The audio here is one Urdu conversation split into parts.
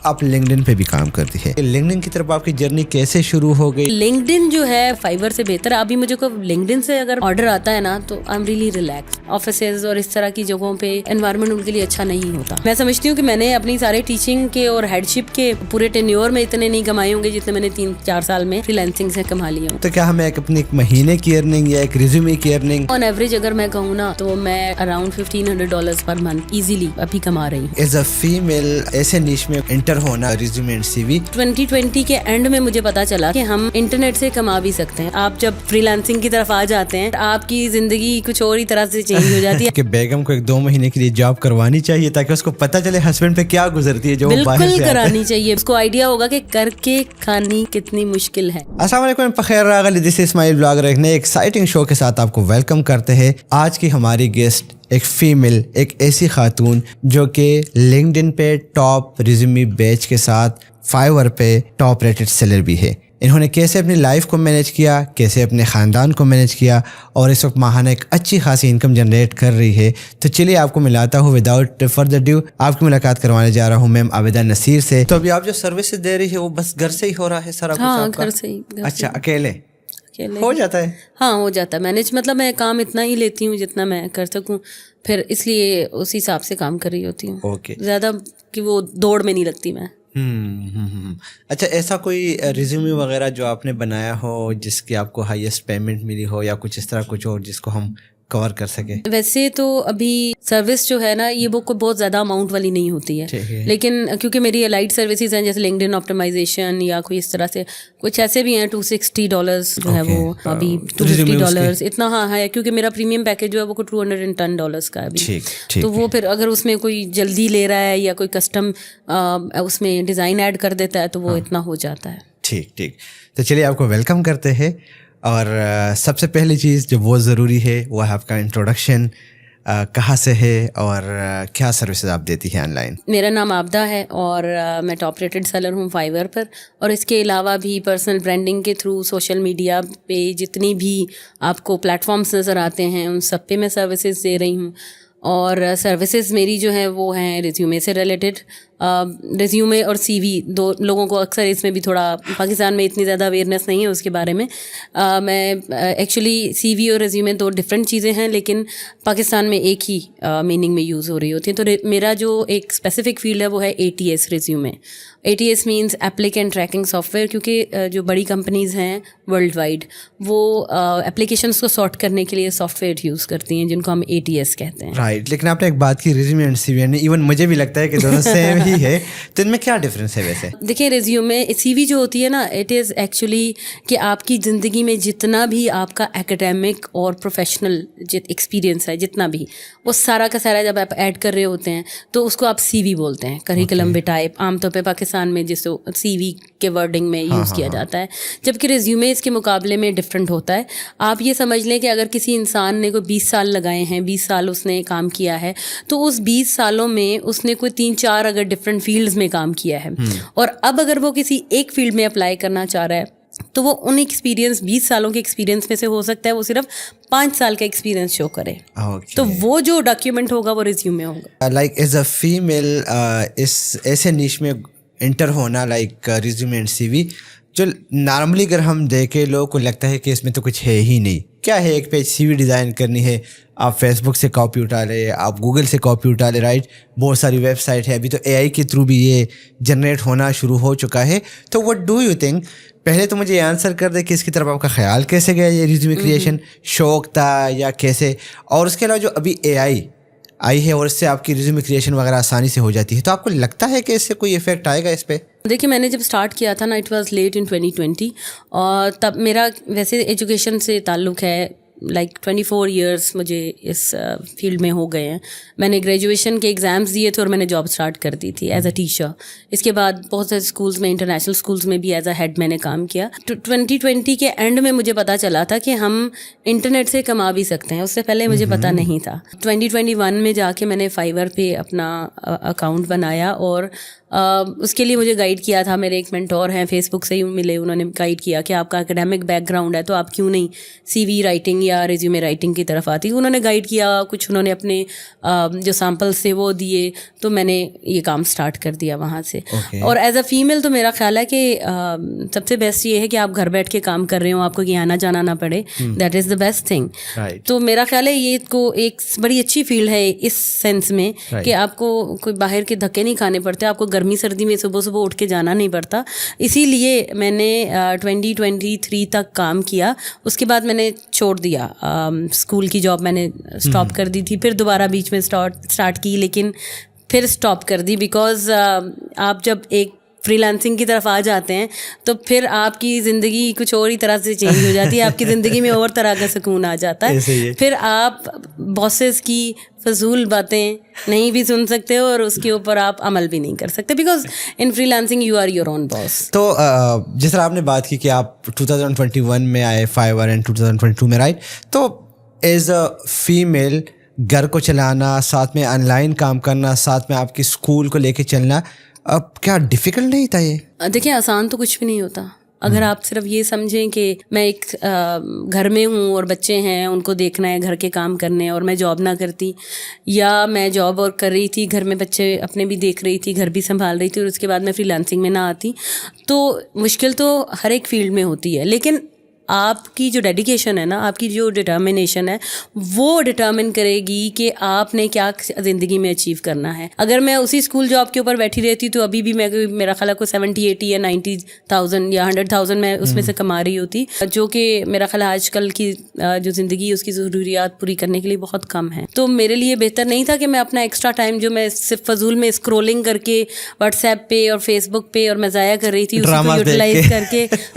آپ LinkedIn پہ بھی کام کرتی ہے. LinkedIn کی طرف آپ کی جرنی کیسے شروع ہو گئی؟ LinkedIn جو ہے فائور سے بہتر ہے. ابھی مجھے کو LinkedIn سے اگر آرڈر آتا ہے نا تو I am really relax. Offices اور اس طرح کی جگہوں پہ انوائرمنٹ ان کے لیے اچھا نہیں ہوتا. میں سمجھتی ہوں کہ میں نے اپنی سارے ٹیچنگ کے اور ہیڈ شپ کے پورے ٹینیور میں اتنے نہیں کمائے ہوں گے جتنے میں نے 3-4 سال میں فری لانسنگ سے کما لیے ہوں. تو کیا ہمیں اپنی ایک مہینے کی ارننگ یا ایک ریزیومے کی ارننگ آن ایوریج اگر میں کہوں نا تو میں اراؤنڈ $1,500 پر منتھ ایزیلی ابھی کما رہی ہوں. ایز اے فیمیل ایسے نیش میں انٹر ہونا ریزیومے اینڈ CV 2020 کے اینڈ میں مجھے پتا چلا کہ ہم انٹرنیٹ سے کما بھی سکتے ہیں. آپ جب فری لانسنگ کی طرف آ جاتے ہیں آپ کی زندگی کچھ اور ہی طرح سے چینج ہو جاتی ہے. کہ بیگم کو 2 مہینے کے لیے جاب کروانی چاہیے تاکہ اس کو پتہ چلے ہسبینڈ پہ کیا گزرتی ہے جو بالکل کرانی چاہیے. اس کو آئیڈیا ہوگا کہ کر کے کھانی کتنی مشکل ہے. السلام علیکم، بخیر راغلی. دس از اسماعیل بلاگر. ایک نئے ایکسائٹنگ شو کے ساتھ آپ کو ویلکم کرتے ہیں. آج کی ہماری گیسٹ ایک فیمیل، ایک ایسی خاتون جو کہ LinkedIn پہ ٹاپ ریزیومے بیچ کے ساتھ فائیور پہ ٹاپ ریٹڈ سیلر بھی ہے. انہوں نے کیسے اپنی لائف کو مینیج کیا، کیسے اپنے خاندان کو مینیج کیا اور اس وقت ماہانہ ایک اچھی خاصی انکم جنریٹ کر رہی ہے. تو چلیے آپ کو ملاتا ہوں وداؤٹ فردر ڈیو. آپ کی ملاقات کروانے جا رہا ہوں میم عابدہ نصیر سے. تو ابھی آپ جو سروسز دے رہی ہے وہ بس گھر سے ہی ہو رہا ہے سارا کچھ؟ ہاں گھر سے ہی. اچھا، اکیلے ہو جاتا ہے؟ ہاں ہو جاتا ہے مینج. مطلب میں کام اتنا ہی لیتی ہوں جتنا میں کر سکوں، پھر اس لیے اس حساب سے کام کر رہی ہوتی ہوں. اوکے. زیادہ کہ وہ دوڑ میں نہیں لگتی میں. اچھا، ایسا کوئی ریزیومے وغیرہ جو آپ نے بنایا ہو جس کی آپ کو ہائیسٹ پیمنٹ ملی ہو یا کچھ اس طرح کچھ اور جس کو ہم کور کر سکے؟ ویسے تو ابھی سروس جو ہے نا یہ وہ کوئی بہت زیادہ اماؤنٹ والی نہیں ہوتی ہے، لیکن کیونکہ میری الائڈ سروسز ہیں جیسے LinkedIn آپٹیمائزیشن یا کوئی اس طرح سے کچھ ایسے بھی ہیں. $260 جو ہے وہ ابھی $250 اتنا ہاں ہے کیونکہ میرا پریمیم پیکج جو ہے وہ کوئی $210 کا ہے ابھی. تو وہ پھر اگر اس میں کوئی جلدی لے رہا ہے یا کوئی کسٹم اس میں ڈیزائن ایڈ کر دیتا ہے تو وہ اتنا ہو جاتا ہے. ٹھیک. تو چلیے آپ کو ویلکم کرتے ہیں. اور سب سے پہلی چیز جو بہت ضروری ہے وہ ہے آپ کا انٹروڈکشن. کہاں سے ہے اور کیا سروسز آپ دیتی ہیں آن لائن؟ میرا نام عابدہ ہے اور میں ٹاپ ریٹڈ سیلر ہوں فائیور پر. اور اس کے علاوہ بھی پرسنل برانڈنگ کے تھرو سوشل میڈیا پہ جتنی بھی آپ کو پلیٹ فارمس نظر آتے ہیں ان سب پہ میں سروسز دے رہی ہوں. اور سروسز میری جو ہیں وہ ہیں ریزیومے سے ریلیٹڈ. ریزیومے اور CV دو لوگوں کو اکثر اس میں بھی تھوڑا پاکستان میں اتنی زیادہ اویئرنیس نہیں ہے اس کے بارے میں. میں ایکچولی CV اور ریزیومے 2 ڈفرینٹ چیزیں ہیں لیکن پاکستان میں ایک ہی میننگ میں یوز ہو رہی ہوتی ہیں. تو میرا جو ایک اسپیسیفک فیلڈ ہے وہ ہے ATS resume. ATS means applicant tracking software ویئر. کیونکہ جو بڑی کمپنیز ہیں ورلڈ وائڈ وہ اپلیکیشنس کو سارٹ کرنے کے لیے سافٹ ویئر یوز کرتی ہیں جن کو ہم ATS کہتے ہیں. رائٹ. لیکن آپ نے ایک بات کی ریزیومے اینڈ CV نے، ایون مجھے بھی لگتا ہے کہ دونوں سیم ہی ہے. تو ان میں کیا ڈفرینس ہے ویسے؟ دیکھیں ریزیومے CV جو ہوتی ہے نا اٹ از ایکچولی کہ آپ کی زندگی میں جتنا بھی آپ کا ایکیڈیمک اور پروفیشنل ایکسپیرینس ہے جتنا بھی وہ سارا کا سارا جب آپ ایڈ کر رہے ہوتے ہیں تو اس کو آپ CV بولتے ہیں. کریکولم وٹائے عام طور پہ پاکستان میں جس کو CV کے ورڈنگ میں یوز کیا جاتا ہے، جبکہ ریزیومے اس کے مقابلے میں ڈفرینٹ ہوتا ہے. آپ یہ سمجھ لیں کہ اگر کسی انسان نے کوئی 20 سال لگائے ہیں، 20 سال اس نے کام کیا ہے تو اس 20 سالوں میں اس نے کوئی 3-4 اگر ڈفرینٹ فیلڈز میں کام کیا ہے اور اب اگر وہ کسی ایک فیلڈ میں اپلائی کرنا چاہ رہا ہے تو وہ ان ایکسپیرینس 20 سالوں کے ایکسپیرینس میں سے ہو سکتا ہے وہ صرف 5 سال کا ایکسپیرینس شو کرے. تو وہ جو ڈاکیومنٹ ہوگا وہ ریزیومے ہوگا. لائک ایز اے فیمیل اس ایسے نیش میں انٹر ہونا لائک ریزیومے اینڈ CV جو نارملی اگر ہم دیکھیں لوگوں کو لگتا ہے کہ اس میں تو کچھ ہے ہی نہیں. کیا ہے، ایک پیج CV ڈیزائن کرنی ہے، آپ فیس بک سے کاپی اٹھا لے، آپ گوگل سے کاپی اٹھا لے. رائٹ. بہت ساری ویب سائٹ ہے، ابھی تو AI کے تھرو بھی یہ جنریٹ ہونا شروع ہو چکا ہے. تو وٹ ڈو یو تھنک، پہلے تو مجھے یہ آنسر کر دے کہ اس کی طرف آپ کا خیال کیسے گیا؟ یہ ریزیومے کریشن شوق تھا یا کیسے؟ اور اس کے علاوہ جو ابھی AI آئی ہے اور اس سے آپ کی ریزیومے کریشن وغیرہ آسانی سے ہو جاتی ہے، تو آپ کو لگتا ہے کہ اس سے کوئی افیکٹ آئے گا اس پہ؟ دیکھیے میں نے جب اسٹارٹ کیا تھا نا اٹ واز لیٹ ان 2020 اور تب میرا ویسے ایجوکیشن سے تعلق ہے. لائک 24 ایئرس مجھے اس فیلڈ میں ہو گئے ہیں. میں نے گریجویشن کے ایگزامس دیے تھے اور میں نے جاب اسٹارٹ کر دی تھی ایز اے ٹیچر. اس کے بعد بہت سے اسکولس میں، انٹرنیشنل اسکولس میں بھی ایز اے ہیڈ میں نے کام کیا. 2020 کے اینڈ میں مجھے پتہ چلا تھا کہ ہم انٹرنیٹ سے کما بھی سکتے ہیں. اس سے پہلے مجھے پتہ نہیں تھا. 2021 میں جا کے میں نے فائیور پہ اپنا اکاؤنٹ بنایا اور اس کے لیے مجھے گائیڈ کیا تھا میرے ایک مینٹور ہیں, فیس بک سے ہی ملے, انہوں نے گائیڈ کیا کہ آپ کا اکیڈمک بیک گراؤنڈ ہے تو آپ کیوں نہیں سی وی رائٹنگ یا ریزیومے رائٹنگ کی طرف آتی. انہوں نے گائیڈ کیا, کچھ انہوں نے اپنے جو سیمپلس تھے وہ دیے, تو میں نے یہ کام اسٹارٹ کر دیا وہاں سے. اور ایز اے فیمیل تو میرا خیال ہے کہ سب سے بیسٹ یہ ہے کہ آپ گھر بیٹھ کے کام کر رہے ہوں, آپ کو کہیں آنا جانا نہ پڑے, that is the best thing. تو میرا خیال ہے یہ کو ایک بڑی اچھی فیلڈ ہے اس سینس میں کہ آپ کو کوئی باہر کے دھکے نہیں کھانے پڑتے, آپ کو گرمی سردی میں صبح صبح اٹھ کے جانا نہیں پڑتا. اسی لیے میں نے 2023 تک کام کیا, اس کے بعد میں نے چھوڑ دیا. اسکول کی جاب میں نے اسٹاپ کر دی تھی, پھر دوبارہ بیچ میں اسٹارٹ کی لیکن پھر اسٹاپ کر دی, بیکاز آپ جب ایک فری لانسنگ کی طرف آ جاتے ہیں تو پھر آپ کی زندگی کچھ اور ہی طرح سے چینج ہو جاتی ہے, آپ کی زندگی میں اور طرح کا سکون آ جاتا ہے. پھر آپ باسز کی فضول باتیں نہیں بھی سن سکتے ہو اور اس کے اوپر آپ عمل بھی نہیں کر سکتے, because in freelancing you are your own boss. تو جس طرح آپ نے بات کی کہ آپ 2021 میں آئے فائیور اینڈ 2022 میں, رائٹ, تو ایز اے فیمیل گھر کو چلانا, ساتھ میں آن لائن کام کرنا, ساتھ میں آپ کی اسکول کو لے کے چلنا, اب کیا ڈیفیکلٹ نہیں تھا یہ؟ دیکھیں آسان تو کچھ بھی نہیں ہوتا. اگر آپ صرف یہ سمجھیں کہ میں ایک گھر میں ہوں اور بچے ہیں ان کو دیکھنا ہے, گھر کے کام کرنے, اور میں جاب نہ کرتی, یا میں جاب اور کر رہی تھی, گھر میں بچے اپنے بھی دیکھ رہی تھی, گھر بھی سنبھال رہی تھی, اور اس کے بعد میں فری لانسنگ میں نہ آتی, تو مشکل تو ہر ایک فیلڈ میں ہوتی ہے. لیکن آپ کی جو ڈیڈیکیشن ہے نا, آپ کی جو ڈٹرمنیشن ہے, وہ ڈٹرمن کرے گی کہ آپ نے کیا زندگی میں اچیو کرنا ہے. اگر میں اسی اسکول جاب کے اوپر بیٹھی رہتی تو ابھی بھی میں میرا خیال ہے کوئی 70-80 یا 90,000 یا 100,000 میں اس میں سے کما رہی ہوتی, جو کہ میرا خیال آج کل کی جو زندگی ہے اس کی ضروریات پوری کرنے کے لیے بہت کم ہے. تو میرے لیے بہتر نہیں تھا کہ میں اپنا ایکسٹرا ٹائم جو میں صرف فضول میں اسکرولنگ کر کے واٹس ایپ پہ اور فیس بک پہ اور میں ضائع کر رہی تھی,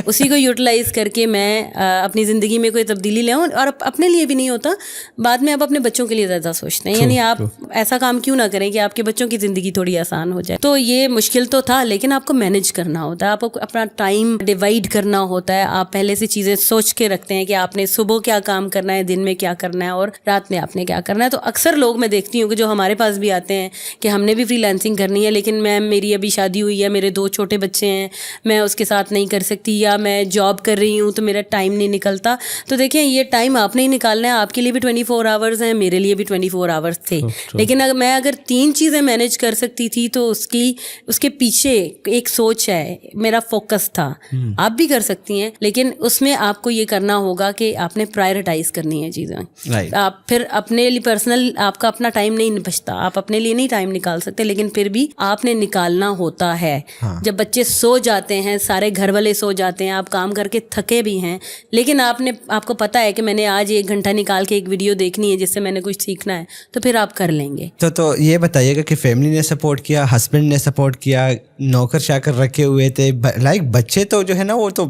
اسی کو یوٹیلائز کر کے میں اپنی زندگی میں کوئی تبدیلی لے آؤں. اور اپنے لیے بھی نہیں ہوتا, بعد میں آپ اپنے بچوں کے لیے زیادہ سوچتے ہیں, یعنی آپ ایسا کام کیوں نہ کریں کہ آپ کے بچوں کی زندگی تھوڑی آسان ہو جائے. تو یہ مشکل تو تھا, لیکن آپ کو مینیج کرنا ہوتا ہے, آپ کو اپنا ٹائم ڈیوائڈ کرنا ہوتا ہے. آپ پہلے سے چیزیں سوچ کے رکھتے ہیں کہ آپ نے صبح کیا کام کرنا ہے, دن میں کیا کرنا ہے, اور رات میں آپ نے کیا کرنا ہے. تو اکثر لوگ میں دیکھتی ہوں کہ جو ہمارے پاس بھی آتے ہیں کہ ہم نے بھی فری لانسنگ کرنی ہے, لیکن میم میری ابھی شادی ہوئی ہے, میرے 2 چھوٹے بچے ہیں, میں اس کے ساتھ نہیں کر سکتی, یا میں جاب کر رہی ہوں تو میرا ٹائم نہیں نکلتا. تو دیکھیں یہ ٹائم آپ نے ہی نکالنا ہے, آپ کے لیے بھی 24 آورز ہیں, میرے لیے بھی 24 آورز تھے, لیکن اگر 3 چیزیں مینیج کر سکتی تھی تو اس کے پیچھے ایک سوچ ہے, میرا فوکس تھا. آپ بھی کر سکتی ہیں, لیکن اس میں آپ کو یہ کرنا ہوگا کہ آپ نے پرائرٹائز کرنی ہے چیزیں. آپ پھر اپنے لیے پرسنل آپ کا اپنا ٹائم نہیں بچتا, آپ اپنے لیے نہیں ٹائم نکال سکتے, لیکن پھر بھی آپ نے نکالنا ہوتا ہے. جب بچے سو جاتے ہیں, سارے گھر والے سو جاتے ہیں, آپ کام کر کے تھکے بھی ہیں, لیکن آپ کو پتا ہے کہ میں نے آج 1 گھنٹہ نکال کے ایک ویڈیو دیکھنی ہے جس سے میں نے کچھ سیکھنا ہے, تو پھر آپ کر لیں گے. تو یہ بتائیے گا کہ فیملی نے سپورٹ کیا, ہسبینڈ نے سپورٹ کیا, نوکر چاکر رکھے ہوئے تھے, لائک بچے تو جو ہے نا وہ تو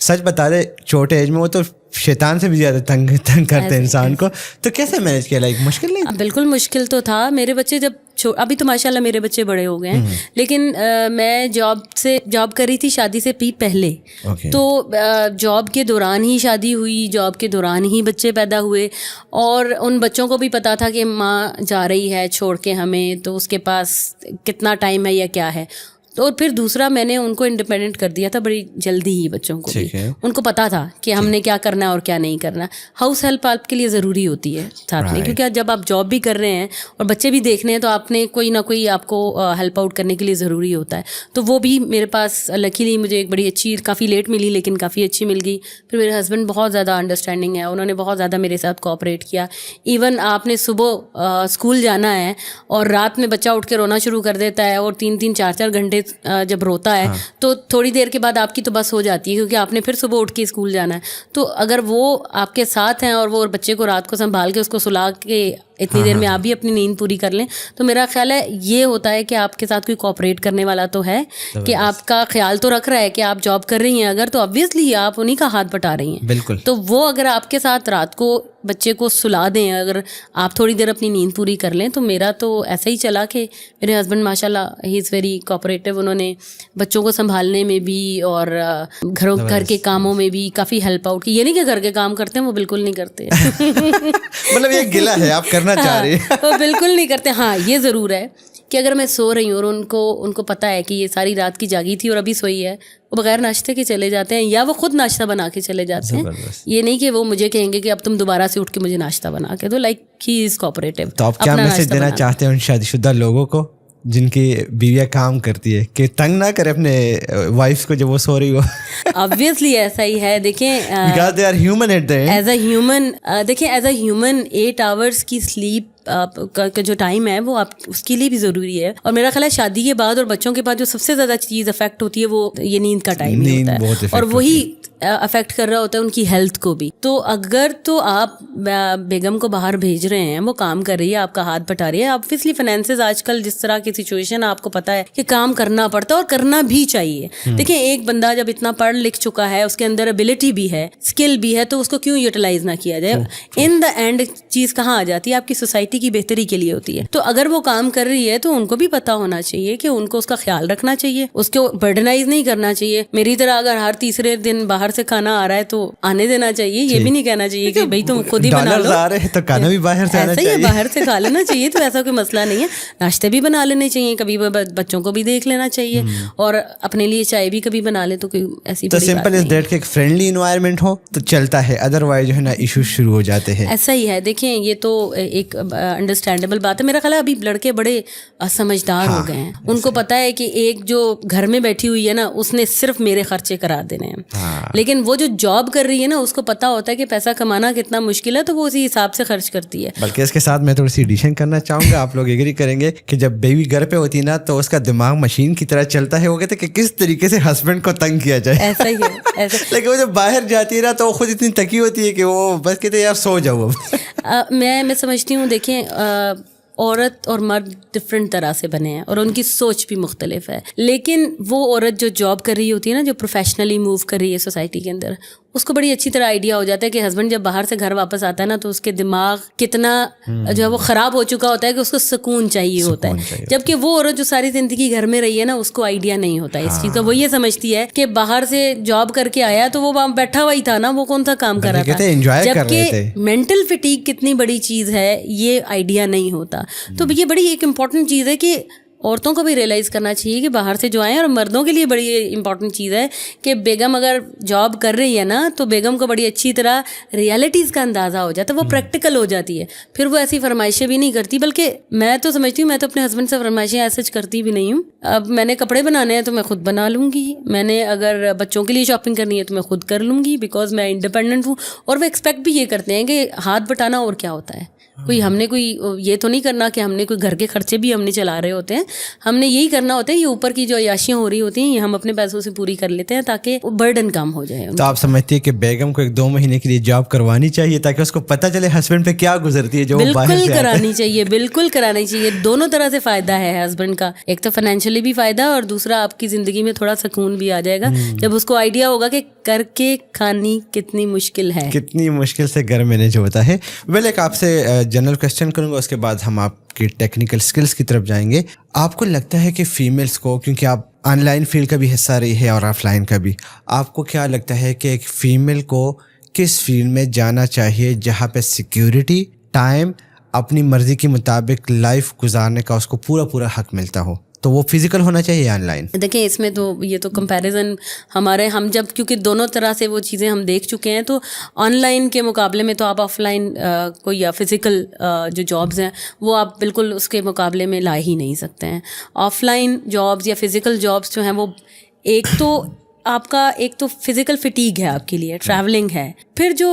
سچ بتا دے چھوٹے ایج میں وہ تو شیطان سے بھی زیادہ تنگ کرتے ہیں انسان کو, تو کیسے مینیج کیا, لائک مشکل نہیں؟ بالکل مشکل تو تھا. میرے بچے جب ابھی تو ماشاء اللہ میرے بچے بڑے ہو گئے ہیں, لیکن میں جاب کر رہی تھی شادی سے پہلے, تو جاب کے دوران ہی شادی ہوئی, جاب کے دوران ہی بچے پیدا ہوئے, اور ان بچوں کو بھی پتا تھا کہ ماں جا رہی ہے چھوڑ کے ہمیں, تو اس کے پاس کتنا ٹائم ہے یا کیا ہے. اور پھر دوسرا میں نے ان کو انڈیپینڈنٹ کر دیا تھا بڑی جلدی ہی, بچوں کو بھی ان کو پتا تھا کہ ہم نے کیا کرنا ہے اور کیا نہیں کرنا. ہاؤس ہیلپ آپ کے لیے ضروری ہوتی ہے ساتھ میں, کیونکہ جب آپ جاب بھی کر رہے ہیں اور بچے بھی دیکھنے ہیں تو آپ نے کوئی نہ کوئی آپ کو ہیلپ آؤٹ کرنے کے لیے ضروری ہوتا ہے. تو وہ بھی میرے پاس لکیلی مجھے ایک بڑی اچھی, کافی لیٹ ملی لیکن کافی اچھی مل گئی. پھر میرے ہسبینڈ بہت زیادہ انڈرسٹینڈنگ ہے, انہوں نے بہت زیادہ میرے ساتھ کوآپریٹ کیا. ایون آپ نے صبح اسکول جانا ہے اور رات میں بچہ اٹھ کے رونا شروع کر دیتا ہے, اور 3-3 4-4 گھنٹے جب روتا ہے تو تھوڑی دیر کے بعد آپ کی تو بس ہو جاتی ہے, کیونکہ آپ نے پھر صبح اٹھ کے اسکول جانا ہے. تو اگر وہ آپ کے ساتھ ہیں اور وہ بچے کو رات کو سنبھال کے اس کو سلا کے اتنی دیر میں آپ بھی اپنی نیند پوری کر لیں, تو میرا خیال ہے یہ ہوتا ہے کہ آپ کے ساتھ کوئی کوآپریٹ کرنے والا تو ہے, کہ آپ کا خیال تو رکھ رہا ہے کہ آپ جاب کر رہی ہیں اگر, تو آبویسلی آپ انہیں کا ہاتھ بٹا رہی ہیں. بالکل. تو وہ اگر آپ کے ساتھ رات کو بچے کو سلا دیں, اگر آپ تھوڑی دیر اپنی نیند پوری کر لیں, تو میرا تو ایسا ہی چلا کہ میرے ہسبینڈ ماشاء اللہ ہی از ویری کوآپریٹیو. انہوں نے بچوں کو سنبھالنے میں بھی اور گھر کے کاموں میں بھی کافی ہیلپ آؤٹ کی. یہ نہیں کہ گھر کے کام کرتے ہیں, وہ بالکل نہیں کرتے. مطلب یہ گلا ہے آپ کرنا چاہ رہے ہیں, وہ بالکل نہیں کرتے. ہاں یہ ضرور ہے کہ اگر میں سو رہی ہوں اور ان کو پتہ ہے کہ یہ ساری رات کی جاگی تھی اور ابھی سوئی ہے, وہ بغیر ناشتے کے چلے جاتے ہیں یا وہ خود ناشتہ بنا کے چلے جاتے ہیں. یہ نہیں کہ وہ مجھے کہیں گے کہ اب تم دوبارہ سے اٹھ کے مجھے ناشتہ بنا کے دو. Like he is cooperative. تو آپ کیا میسج دینا چاہتے ہیں ان شادی شدہ لوگوں کو جن کی بیویاں کام کرتی ہے کہ تنگ نہ کرے اپنے وائف کو جب وہ سو رہی ہو؟ آبویسلی ایسا ہی ہے. دیکھیں because they are human at the end. As a human, دیکھیں ایز اے ہیومن 8 hours کی سلیپ کا جو ٹائم ہے وہ آپ اس کے لیے بھی ضروری ہے. اور میرا خیال ہے شادی کے بعد اور بچوں کے بعد جو سب سے زیادہ چیز افیکٹ ہوتی ہے وہ یہ نیند کا ٹائم ہی ہوتا ہے, اور وہی افیکٹ کر رہا ہوتا ہے ان کی ہیلتھ کو بھی. تو اگر تو آپ بیگم کو باہر بھیج رہے ہیں, وہ کام کر رہی ہے, آپ کا ہاتھ بٹا رہی ہے, آبویسلی فائنینسز آج کل جس طرح کی سچویشن آپ کو پتہ ہے کہ کام کرنا پڑتا ہے اور کرنا بھی چاہیے. دیکھیں ایک بندہ جب اتنا پڑھ لکھ چکا ہے, اس کے اندر ابیلٹی بھی ہے, اسکل بھی ہے, تو اس کو کیوں یوٹیلائز نہ کیا جائے. ان دا اینڈ چیز کہاں آ جاتی ہے, آپ کی سوسائٹی کی بہتری کے لیے ہوتی ہے. تو اگر وہ کام کر رہی ہے تو ان کو بھی پتہ ہونا چاہیے کہ ان کو اس کا خیال رکھنا چاہیے, اس کو برڈنائز نہیں کرنا چاہیے. میری طرح اگر ہر تیسرے دن باہر سے کھانا آ رہا ہے تو آنے دینا چاہیے. یہ بھی نہیں کہنا چاہیے کہ بھائی تم خود ہی بنا لو, تو کھانا بھی باہر سے آنا چاہیے, باہر سے کھا لینا چاہیے. تو ایسا کوئی مسئلہ نہیں ہے, ناشتے بھی بنا لینے چاہیے, کبھی بچوں کو بھی دیکھ لینا چاہیے, اور اپنے لیے چائے بھی کبھی بنا لے. تو کوئی ایسی تو سمپل از دیٹ کہ ایک فرینڈلی انوائرمنٹ ہو تو چلتا ہے, ادروائز جو ہے نا ایشوز شروع ہو جاتے ہیں. ایسا ہی ہے. دیکھیں یہ تو ایک انڈرسٹینڈیبل بات ہے. میرا خیال ہے ابھی لڑکے بڑے سمجھدار ہو گئے ہیں. ان کو پتہ ہے کہ ایک جو گھر میں بیٹھی ہوئی ہے نا, اس نے صرف میرے خرچے کرا دینے ہیں, لیکن وہ جو جاب کر رہی ہے نا, اس کو پتا ہوتا ہے کہ پیسہ کمانا کتنا مشکل ہے, تو وہ اسی حساب سے خرچ کرتی ہے. بلکہ اس کے ساتھ میں تھوڑی سی ایڈیشن کرنا چاہوں گا, آپ لوگ ایگری کریں گے کہ جب بیوی گھر پہ ہوتی ہے نا تو اس کا دماغ مشین کی طرح چلتا ہے. وہ کہتے ہیں کہ کس طریقے سے ہسبینڈ کو تنگ کیا جائے. ایسا ہی ہے. لیکن وہ جب باہر جاتی ہے نا تو وہ خود اتنی تکی ہوتی ہے کہ وہ بس کہتے ہیں یار سو جاؤ. میں سمجھتی ہوں, دیکھیں عورت اور مرد ڈفرینٹ طرح سے بنے ہیں اور ان کی سوچ بھی مختلف ہے. لیکن وہ عورت جو جاب کر رہی ہوتی ہے نا, جو پروفیشنلی موو کر رہی ہے سوسائٹی کے اندر, اس کو بڑی اچھی طرح آئیڈیا ہو جاتا ہے کہ ہسبینڈ جب باہر سے گھر واپس آتا ہے نا تو اس کے دماغ کتنا جو ہے وہ خراب ہو چکا ہوتا ہے کہ اس کو سکون چاہیے ہوتا ہے. جبکہ وہ عورت جو ساری زندگی گھر میں رہی ہے نا, اس کو آئیڈیا نہیں ہوتا ہے اس چیز کا. وہ یہ سمجھتی ہے کہ باہر سے جاب کر کے آیا تو وہ وہاں بیٹھا ہوا ہی تھا نا, وہ کون سا کام کر رہا تھا. جبکہ مینٹل فٹیگ کتنی بڑی چیز ہے یہ آئیڈیا نہیں ہوتا. تو یہ بڑی ایک امپورٹنٹ چیز ہے کہ عورتوں کو بھی ریئلائز کرنا چاہیے کہ باہر سے جو آئیں. اور مردوں کے لیے بڑی امپورٹنٹ چیز ہے کہ بیگم اگر جاب کر رہی ہے نا تو بیگم کو بڑی اچھی طرح ریالٹیز کا اندازہ ہو جاتا ہے, وہ پریکٹیکل ہو جاتی ہے. پھر وہ ایسی فرمائشیں بھی نہیں کرتی, بلکہ میں تو سمجھتی ہوں, میں تو اپنے ہسبینڈ سے فرمائشیں ایسے کرتی بھی نہیں ہوں. اب میں نے کپڑے بنانے ہیں تو میں خود بنا لوں گی, میں نے اگر بچوں کے لیے شاپنگ کرنی ہے تو میں خود کر لوں گی, بیکاز میں انڈیپینڈنٹ ہوں. اور وہ ایکسپیکٹ بھی یہ کرتے ہیں کہ ہاتھ بٹانا اور کیا ہوتا ہے, کوئی ہم نے کوئی یہ تو نہیں کرنا کہ ہم نے کوئی گھر کے خرچے بھی ہم نے چلا رہے ہوتے ہیں. ہم نے یہی کرنا ہوتا ہے, یہ اوپر کی جو عیاشیاں ہو رہی ہوتی ہیں یہ ہم اپنے پیسوں سے پوری کر لیتے ہیں تاکہ برڈن کم ہو جائے. تو آپ سمجھتی ہے کہ بیگم کو 1-2 مہینے کے لیے جاب کروانی چاہیے تاکہ اس کو پتہ چلے ہسبینڈ پہ کیا گزرتی ہے جو بالکل کرانی چاہیے, بالکل کرانی چاہیے. دونوں طرح سے فائدہ ہے ہسبینڈ کا, ایک تو فائنینشلی بھی فائدہ اور دوسرا آپ کی زندگی میں تھوڑا سکون بھی آ جائے گا جب اس کو آئیڈیا ہوگا کہ کر کے کھانی کتنی مشکل ہے, کتنی مشکل سے گھر مینیج ہوتا ہے. ایک آپ سے جنرل کوسچن کروں گا, اس کے بعد ہم آپ کی ٹیکنیکل اسکلس کی طرف جائیں گے. آپ کو لگتا ہے کہ فیمیلس کو, کیونکہ آپ آن لائن فیلڈ کا بھی حصہ رہی ہے اور آف لائن کا بھی, آپ کو کیا لگتا ہے کہ ایک فیمیل کو کس فیلڈ میں جانا چاہیے جہاں پہ سیکیورٹی, ٹائم, اپنی مرضی کے مطابق لائف گزارنے کا اس کو پورا حق ملتا ہو؟ تو وہ فزیکل ہونا چاہیے یا آن لائن؟ دیکھیں اس میں تو یہ تو کمپیریزن ہم جب کیونکہ دونوں طرح سے وہ چیزیں ہم دیکھ چکے ہیں, تو آن لائن کے مقابلے میں تو آپ آف لائن کوئی یا فزیکل جو جابز ہیں وہ آپ بالکل اس کے مقابلے میں لا ہی نہیں سکتے ہیں. آف لائن جابز یا فزیکل جابز جو ہیں وہ ایک تو فزیکل فٹیگ ہے آپ کے لیے, ٹریولنگ ہے, پھر جو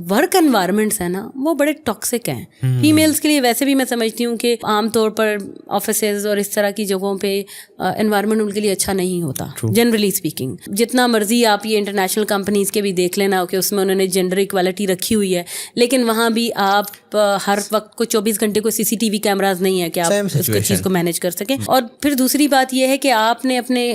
ورک انوائرمنٹس ہیں نا وہ بڑے ٹاکسک ہیں فیمیلس کے لیے. ویسے بھی میں سمجھتی ہوں کہ عام طور پر آفیسز اور اس طرح کی جگہوں پہ انوائرمنٹ ان کے لیے اچھا نہیں ہوتا جنرلی اسپیکنگ. جتنا مرضی آپ یہ انٹرنیشنل کمپنیز کے بھی دیکھ لینا کہ اس میں انہوں نے جینڈر ایکوالٹی رکھی ہوئی ہے, لیکن وہاں بھی آپ ہر وقت کو 24 گھنٹے کو CCTV کیمراز نہیں ہے کہ آپ اس چیز کو مینیج کر سکیں. اور پھر دوسری بات یہ ہے کہ آپ نے اپنے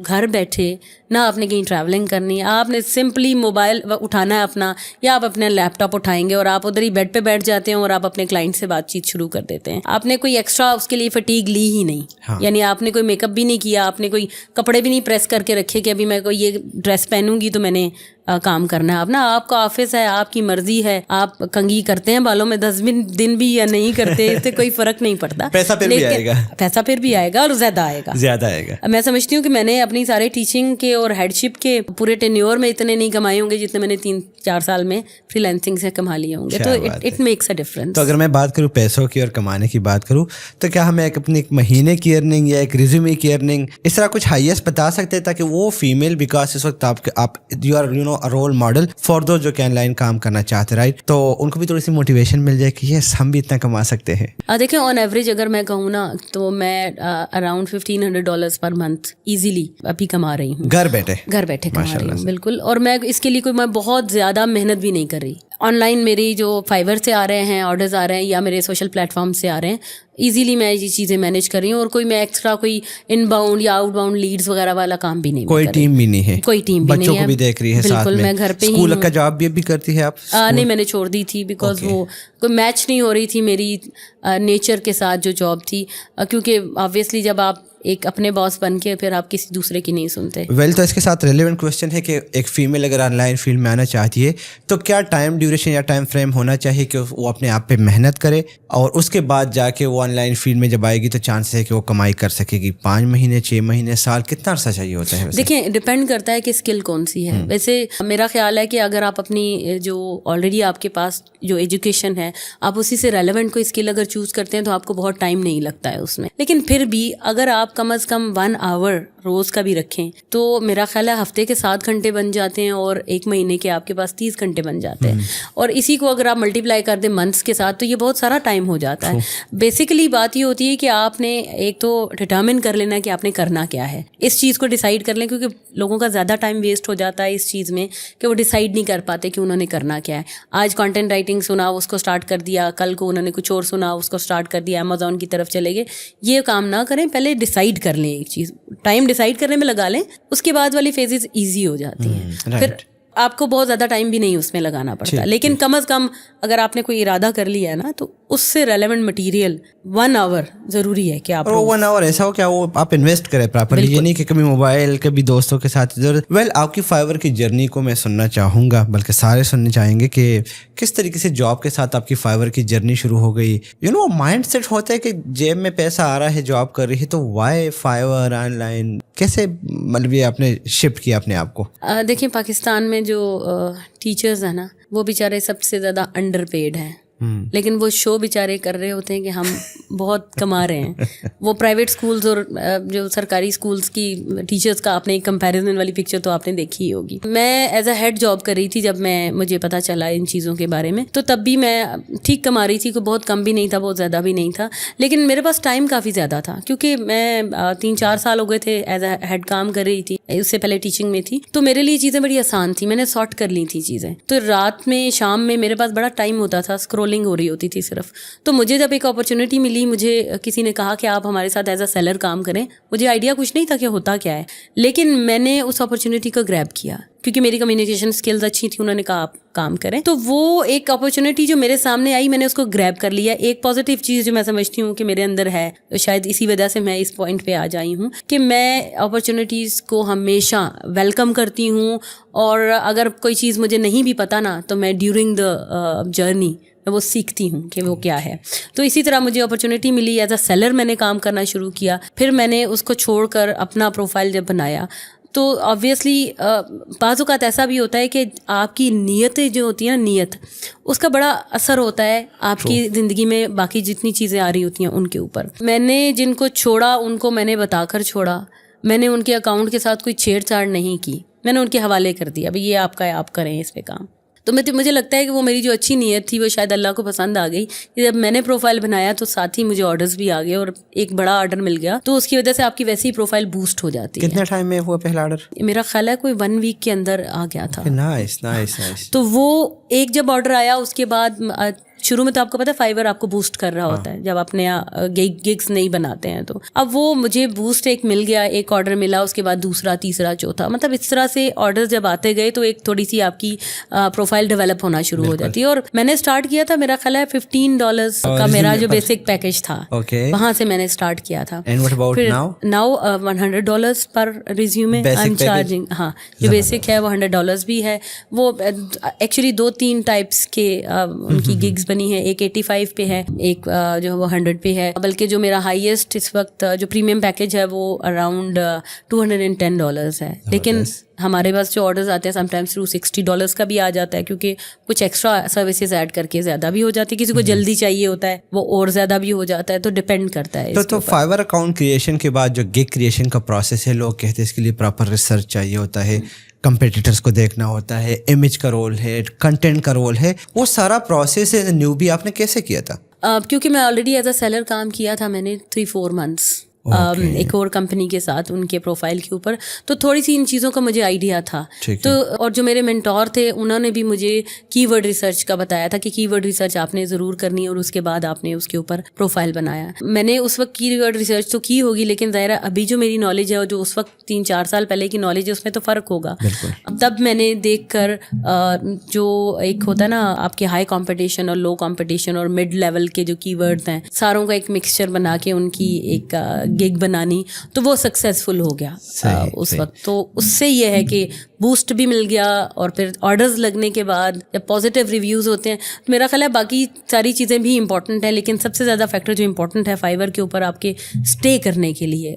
گھر بیٹھے نہ آپ نے کہیں ٹریولنگ کرنی ہے, آپ نے سمپلی موبائل اٹھانا ہے اپنا, یا آپ اپنا لیپ ٹاپ اٹھائیں گے اور آپ ادھر ہی بیڈ پہ بیٹھ جاتے ہیں اور آپ اپنے کلائنٹ سے بات چیت شروع کر دیتے ہیں. آپ نے کوئی ایکسٹرا اس کے لیے فٹیگ لی ہی نہیں, یعنی آپ نے کوئی میک اپ بھی نہیں کیا, آپ نے کوئی کپڑے بھی نہیں پریس کر کے رکھے کہ ابھی میں کوئی یہ ڈریس پہنوں گی تو میں نے کام کرنا ہے. اب نا آپ کا آفس ہے, آپ کی مرضی ہے, آپ کنگھی کرتے ہیں بالوں میں 10 دن بھی یا نہیں کرتے, اس سے کوئی فرق نہیں پڑتا. پیسہ پھر بھی آئے گا, پیسہ پھر بھی آئے گا اور زیادہ آئے گا. میں سمجھتی ہوں کہ میں نے اپنی سارے ٹیچنگ کے اور ہیڈ شپ کے پورے ٹینیور میں اتنے نہیں کمائے ہوں گے جتنے میں نے 3-4 سال میں فری لینسنگ سے کما لیے ہوں گے. تو اٹ میکس اے ڈفرنس. تو اگر میں بات کروں پیسوں کی اور کمانے کی بات کروں تو کیا ہمیں اپنی ایک مہینے کی ارننگ یا ایک ریزیومے کی ارننگ اس طرح کچھ ہائیسٹ بتا سکتے ہیں تاکہ وہ فیمیل, بیکاز اس وقت آپ you are role model for دو جو کہ آن لائن کام کرنا چاہتے, رائٹ, تو ان کو بھی تھوڑی سی موٹیویشن مل جائے کہ یس ہم بھی اتنا کما سکتے ہیں. دیکھیں آن ایوریج اگر میں کہوں نا تو میں اراؤنڈ $1,500 پر منتھ ایزیلی ابھی کما رہی ہوں, گھر بیٹھے کما رہی ہوں. بالکل. اور میں اس کے لیے کوئی میں بہت زیادہ محنت بھی نہیں کر رہی. آن لائن میری جو فائیور سے آ رہے ہیں آرڈرز آ رہے ہیں یا میرے سوشل پلیٹ فارم سے آ رہے ہیں, ایزیلی میں یہ چیزیں مینیج کر رہی ہوں. اور کوئی میں ایکسٹرا کوئی ان باؤنڈ یا آؤٹ باؤنڈ لیڈز وغیرہ والا کام بھی نہیں, کوئی ٹیم بھی نہیں ہے, بچوں کو بھی دیکھ رہی ہے ساتھ میں, میں گھر پہ ہی ہوں. اسکول کا جاب بھی کرتی ہے آپ؟ نہیں, میں نے چھوڑ دی تھی بیکاز وہ کوئی میچ نہیں ہو رہی تھی میری نیچر کے ساتھ جو جاب تھی, کیونکہ آبویسلی جب آپ ایک اپنے باس بن کے پھر آپ کسی دوسرے کی نہیں سنتے. تو اس کے ساتھ ریلیونٹ کویشچن ہے کہ ایک فیمیل اگر آن لائن فیلڈ میں آنا چاہتی ہے تو کیا ٹائم ڈیوریشن یا ٹائم فریم ہونا چاہیے کہ وہ اپنے آپ پہ محنت کرے اور اس کے بعد جا کے وہ آن لائن فیلڈ میں جب آئے گی تو چانس ہے کہ وہ کمائی کر سکے گی؟ 5 مہینے, 6 مہینے, سال, کتنا عرصہ چاہیے ہوتا ہے؟ دیکھیں ڈپینڈ کرتا ہے کہ اسکل کون سی ہے. ویسے میرا خیال ہے کہ اگر آپ اپنی جو آلریڈی آپ کے پاس جو ایجوکیشن ہے آپ اسی سے ریلیونٹ کوئی اسکل اگر چوز کرتے ہیں تو آپ کو بہت ٹائم نہیں لگتا ہے اس میں. لیکن پھر بھی اگر آپ کم از کم 1 آور روز کا بھی رکھیں تو میرا خیال ہے ہفتے کے 7 گھنٹے بن جاتے ہیں اور ایک مہینے کے آپ کے پاس 30 گھنٹے بن جاتے ہیں. اور اسی کو اگر آپ ملٹیپلائی کر دیں منتھس کے ساتھ تو یہ بہت سارا ٹائم ہو جاتا ہے. بیسیکلی بات یہ ہوتی ہے کہ آپ نے ایک تو ڈٹرمن کر لینا کہ آپ نے کرنا کیا ہے, اس چیز کو ڈیسائیڈ کر لیں, کیونکہ لوگوں کا زیادہ ٹائم ویسٹ ہو جاتا ہے اس چیز میں کہ وہ ڈیسائیڈ نہیں کر پاتے کہ انہوں نے کرنا کیا ہے. آج کانٹینٹ رائٹنگ سنا اس کو اسٹارٹ کر دیا, کل کو انہوں نے کچھ اور سنا اس کو اسٹارٹ کر دیا, امیزون کی طرف چلے گئے. یہ کام نہ کریں, پہلے ڈیسائیڈ کر لیں ایک چیز, ٹائم ڈیسائیڈ کرنے میں لگا لیں, اس کے بعد والی فیزز ایزی ہو جاتی ہیں. پھر آپ کو بہت زیادہ ٹائم بھی نہیں اس میں لگانا پڑتا, لیکن کم از کم اگر آپ نے کوئی ارادہ کر لیا ہے نا تو اس سے ریلیونٹ مٹیریل 1 آور ضروری ہے کہ آپ 1 آور ایسا ہو کہ وہ آپ انویسٹ کریں پراپرلی, یہ نہیں کہ کبھی موبائل کبھی دوستوں کے ساتھ ضرورت. آپ کی فائیور کی جرنی کو میں سننا چاہوں گا, بلکہ سارے سننے چاہیں گے کہ کس طریقے سے جاب کے ساتھ آپ کی فائیور کی جرنی شروع ہو گئی. مائنڈ سیٹ ہوتا ہے کہ جیب میں پیسہ آ رہا ہے, جاب کر رہی ہے, تو وائی فائیور آن لائن کیسے مطلب یہ آپ نے شفٹ کیا اپنے آپ کو؟ دیکھیں پاکستان میں جو ٹیچرز ہیں نا وہ بیچارے سب سے زیادہ انڈر پیڈ ہیں, لیکن وہ شو بیچارے کر رہے ہوتے ہیں کہ ہم بہت کما رہے ہیں. وہ پرائیویٹ اسکولز اور جو سرکاری اسکولز کی ٹیچرز کا آپ نے کمپیریزن والی پکچر تو آپ نے دیکھی ہی ہوگی. میں ایز اے ہیڈ جاب کر رہی تھی جب مجھے پتا چلا ان چیزوں کے بارے میں, تو تب بھی میں ٹھیک کما رہی تھی, کوئی بہت کم بھی نہیں تھا بہت زیادہ بھی نہیں تھا, لیکن میرے پاس ٹائم کافی زیادہ تھا کیونکہ میں 3-4 سال ہو گئے تھے ایز اے ہیڈ کام کر رہی تھی, اس سے پہلے ٹیچنگ میں تھی, تو میرے لیے چیزیں بڑی آسان تھی, میں نے سارٹ کر لی تھی چیزیں. تو رات میں شام میں میرے پاس بڑا ٹائم ہوتا تھا, اسکرولنگ ہو رہی ہوتی تھی صرف. تو مجھے جب ایک اپرچونیٹی ملی, مجھے کسی نے کہا کہ آپ ہمارے ساتھ ایز اے سیلر کام کریں, مجھے آئیڈیا کچھ نہیں تھا کہ ہوتا کیا ہے, لیکن میں نے اس اپرچونیٹی کو گریب کیا کیونکہ میری کمیونیکیشن اسکلز اچھی تھی. انہوں نے کہا آپ کام کریں, تو وہ ایک اپرچونیٹی جو میرے سامنے آئی میں نے اس کو گریب کر لیا. ایک پازیٹیو چیز جو میں سمجھتی ہوں کہ میرے اندر ہے, شاید اسی وجہ سے میں اس پوائنٹ پہ آ جائی ہوں کہ میں اپرچونیٹیز کو ہمیشہ ویلکم کرتی ہوں, اور اگر کوئی چیز مجھے نہیں بھی پتا نا تو میں ڈیورنگ دا جرنی میں وہ سیکھتی ہوں کہ وہ کیا ہے. تو اسی طرح مجھے اپرچونیٹی ملی, ایز اے سیلر میں نے کام کرنا شروع کیا. پھر میں نے اس کو چھوڑ کر اپنا پروفائل جب بنایا تو آبویسلی بعض اوقات ایسا بھی ہوتا ہے کہ آپ کی نیتیں جو ہوتی ہیں نا, نیت اس کا بڑا اثر ہوتا ہے آپ کی زندگی میں باقی جتنی چیزیں آ رہی ہوتی ہیں ان کے اوپر. میں نے جن کو چھوڑا ان کو میں نے بتا کر چھوڑا, میں نے ان کے اکاؤنٹ کے ساتھ کوئی چھیڑ چھاڑ نہیں کی, میں نے ان کے حوالے کر دیا بھائی یہ آپ کا ہے, آپ کریں اس پہ کام. تو مجھے لگتا ہے کہ وہ میری جو اچھی نیت تھی وہ شاید اللہ کو پسند آ گئی. جب میں نے پروفائل بنایا تو ساتھ ہی مجھے آرڈرز بھی آ گئے اور ایک بڑا آرڈر مل گیا, تو اس کی وجہ سے آپ کی ویسی پروفائل بوسٹ ہو جاتی ہے. کتنے ٹائم میں ہوا پہلا آرڈر؟ میرا خیال ہے کوئی 1 ویک کے اندر آ گیا تھا. نائس. تو وہ ایک جب آرڈر آیا اس کے بعد شروع میں تو آپ کو پتا ہے فائیور آپ کو بوسٹ کر رہا ہوتا ہے جب آپ نیا گگس نہیں بناتے ہیں. تو اب وہ مجھے بوسٹ ایک مل گیا, ایک آرڈر ملا, اس کے بعد دوسرا, تیسرا, چوتھا, مطلب اس طرح سے آرڈر جب آتے گئے تو ایک تھوڑی سی آپ کی پروفائل ڈیولپ ہونا شروع ہو جاتی ہے. اور میں نے اسٹارٹ کیا تھا, میرا خیال ہے $15 کا میرا جو بیسک پیکج تھا, وہاں سے میں نے اسٹارٹ کیا تھا. پھر now $100 per resume I am charging. ہاں, جو بیسک ہے وہ $100 بھی ہے. وہ ایکچولی 2-3 ٹائپس کے ان کی گگس بنی ہے, ایک 85 پہ ہے, ایک جو وہ 100 پہ ہے. بلکہ جو میرا ہائیسٹ اس وقت جو پریمیم پیکج ہے وہ اراؤنڈ $210 ہے. لیکن ہمارے پاس جو آرڈرز آتے ہیں سم ٹائمس تھرو $60 کا بھی آ جاتا ہے, کیونکہ کچھ ایکسٹرا سروسز ایڈ کر کے زیادہ بھی ہو جاتی ہے. کسی کو جلدی چاہیے ہوتا ہے وہ اور زیادہ بھی ہو جاتا ہے, تو ڈپینڈ کرتا ہے. تو فائیور اکاؤنٹ کریشن کے بعد جو گگ کریشن کا پروسیس ہے, لوگ کہتے ہیں اس کے لیے پراپر ریسرچ چاہیے ہوتا ہے, کمپیٹیٹرس کو دیکھنا ہوتا ہے, امیج کا رول ہے, کنٹینٹ کا رول ہے, وہ سارا پروسیس نیو بھی آپ نے کیسے کیا تھا؟ کیونکہ میں آلریڈی ایز اے سیلر کام کیا تھا میں نے 3-4 months ایک اور کمپنی کے ساتھ ان کے پروفائل کے اوپر, تو تھوڑی سی ان چیزوں کا مجھے آئیڈیا تھا. تو اور جو میرے مینٹور تھے انہوں نے بھی مجھے کی ورڈ ریسرچ کا بتایا تھا کہ کی ورڈ ریسرچ آپ نے ضرور کرنی ہے, اور اس کے بعد آپ نے اس کے اوپر پروفائل بنایا. میں نے اس وقت کی ورڈ ریسرچ تو کی ہوگی, لیکن ظاہر ہے ابھی جو میری نالج ہے اور جو اس وقت 3-4 سال پہلے کی نالج ہے اس میں تو فرق ہوگا. تب میں نے دیکھ کر جو ایک ہوتا ہے نا آپ کے ہائی کمپٹیشن اور لو کمپٹیشن اور مڈ لیول کے جو کی ورڈ ہیں, ساروں کا ایک مکسچر بنا کے ان کی ایک گگ بنانی, تو وہ سکسیزفل ہو گیا اس وقت. تو اس سے یہ ہے کہ بوسٹ بھی مل گیا, اور پھر آرڈرز لگنے کے بعد جب پازیٹیو ریویوز ہوتے ہیں, میرا خیال ہے باقی ساری چیزیں بھی امپورٹنٹ ہیں, لیکن سب سے زیادہ فیکٹر جو امپورٹنٹ ہے فائیور کے اوپر آپ کے اسٹے کرنے کے لیے,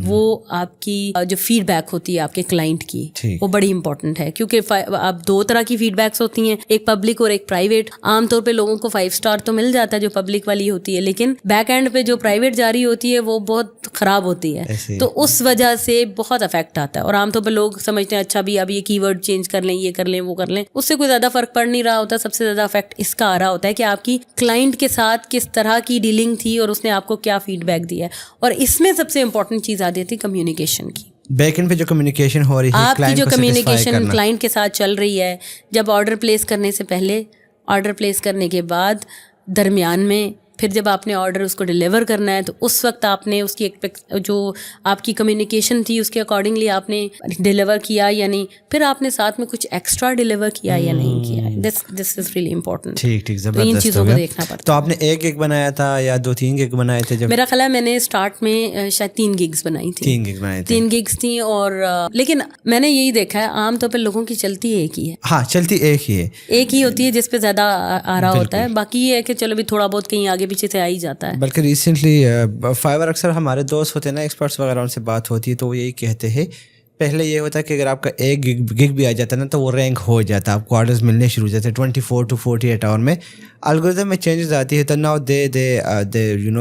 وہ آپ کی جو فیڈ بیک ہوتی ہے آپ کے کلائنٹ کی, وہ بڑی امپورٹنٹ ہے. کیونکہ آپ 2 طرح کی فیڈ بیکس ہوتی ہیں, ایک پبلک اور ایک پرائیویٹ. عام طور پہ لوگوں کو 5 اسٹار تو مل جاتا ہے جو پبلک والی ہوتی ہے, لیکن بیک اینڈ پہ جو پرائیویٹ جاری ہوتی ہے وہ بہت خراب ہوتی ہے, تو اس وجہ سے بہت افیکٹ آتا ہے. اور عام طور پہ لوگ سمجھتے ہیں اچھا بھی اب یہ کی ورڈ چینج کر لیں, یہ کر لیں, وہ کر لیں, اس سے کوئی زیادہ فرق پڑ نہیں رہا ہوتا. سب سے زیادہ افیکٹ اس کا آ رہا ہوتا ہے کہ آپ کی کلائنٹ کے ساتھ کس طرح کی ڈیلنگ تھی اور اس نے آپ کو کیا فیڈ بیک دیا ہے. اور اس میں سب سے امپورٹنٹ چیز آتی تھی کمیونیکیشن کی. بیک اینڈ پہ جو کمیونیکیشن ہو رہی ہے, آپ کی جو کمیونیکیشن کلائنٹ کے ساتھ چل رہی ہے, جب آرڈر پلیس کرنے سے پہلے, آرڈر پلیس کرنے کے بعد, درمیان میں, پھر جب آپ نے آرڈر اس کو ڈیلیور کرنا ہے تو اس وقت آپ نے اس کی جو آپ کی کمیونیکیشن تھی اس کے اکارڈنگلی آپ نے ڈیلیور کیا یا نہیں, پھر آپ نے ساتھ میں کچھ ایکسٹرا ڈیلیور کیا یا نہیں کیا. دس از ریلی امپورٹنٹ. ٹھیک زبردست. ان چیزوں کو دیکھنا پڑتا. تو آپ نے ایک بنایا تھا یا 2-3 گگ بنائے تھے؟ میرا خیال ہے میں نے اسٹارٹ میں شاید 3 گگس بنائی تھی. 3 گگس تھیں. اور لیکن میں نے یہی دیکھا ہے عام طور پہ لوگوں کی چلتی ایک ہی ہے. ہاں, چلتی ایک ہی ہوتی ہے جس پہ زیادہ آ رہا ہوتا ہے. باقی یہ ہے کہ چلو بھی تھوڑا بہت کہیں آگے پیچھے سے آ ہی جاتا ہے. بلکہ ریسنٹلی فائیور اکثر ہمارے دوست ہوتے ہیں نا, ایکسپرٹس وغیرہ, ان سے بات ہوتی ہے تو وہ یہی کہتے ہیں, پہلے یہ ہوتا ہے کہ اگر آپ کا ایک گگ بھی آ جاتا ہے نا تو وہ رینک ہو جاتا ہے, آپ کو آرڈرز ملنے شروع ہو جاتے ہیں 24 to 48 آور میں. الگوریتم میں چینجز آتی ہے تو ناؤ دے